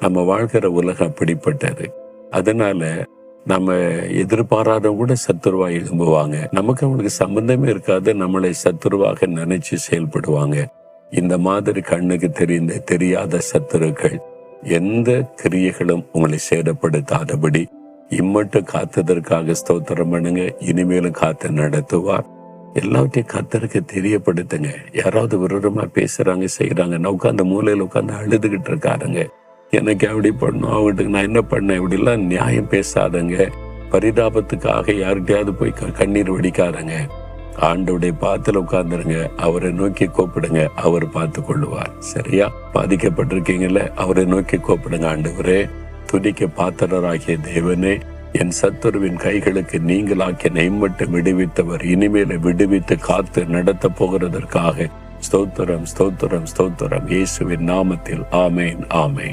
நம்ம வாழ்கிற உலகம் அப்படிப்பட்டது. அதனால நம்ம எதிர்பாராத கூட சத்துருவா எழும்புவாங்க. நமக்கு அவங்களுக்கு சம்பந்தமே இருக்காது, நம்மளை சத்துருவாக நினைச்சு செயல்படுவாங்க. இந்த மாதிரி கண்ணுக்கு தெரியாத சத்துருக்கள் எந்த கிரியைகளும் உங்களை சேதப்படுத்தாதபடி இம்மட்டும் காத்ததற்காக ஸ்தோத்திரம் பண்ணுங்க. இனிமேலும் காத்து நடத்துவார். எல்லாத்தையும் கர்த்தருக்கு தெரியப்படுத்துங்க. யாராவது விரோதமா பேசுறாங்க செய்யறாங்க, நான் உட்காந்து மூலையில உட்காந்து அழுதுகிட்டு இருக்காருங்க, எனக்கு அப்படி பண்ணணும், அவங்களுக்கு நான் என்ன பண்ணேன், இப்படிலாம் நியாயம் பேசாதங்க. பரிதாபத்துக்காக யார்கிட்டயாவது போய் கண்ணீர் வடிக்காதங்க. ஆண்டவுடைய பாத்துல உட்கார்ந்துருங்க, அவரை நோக்கி கூப்பிடுங்க, அவர் பார்த்து கொள்ளுவார். சரியா? பாதிக்கப்பட்டிருக்கீங்கல்ல, அவரை நோக்கி கூப்பிடுங்க. ஆண்டவரே, துதிக்க பாத்திரராகிய தேவனே, என் சத்துருவின் கைகளுக்கு நீங்களாக்கி நெய்மட்டு விடுவித்தவர் இனிமேல விடுவித்து காத்து நடத்த போகிறதற்காக ஸ்தோத்திரம், ஸ்தோத்திரம், ஸ்தோத்திரம். இயேசுவின் நாமத்தில் ஆமேன், ஆமேன்.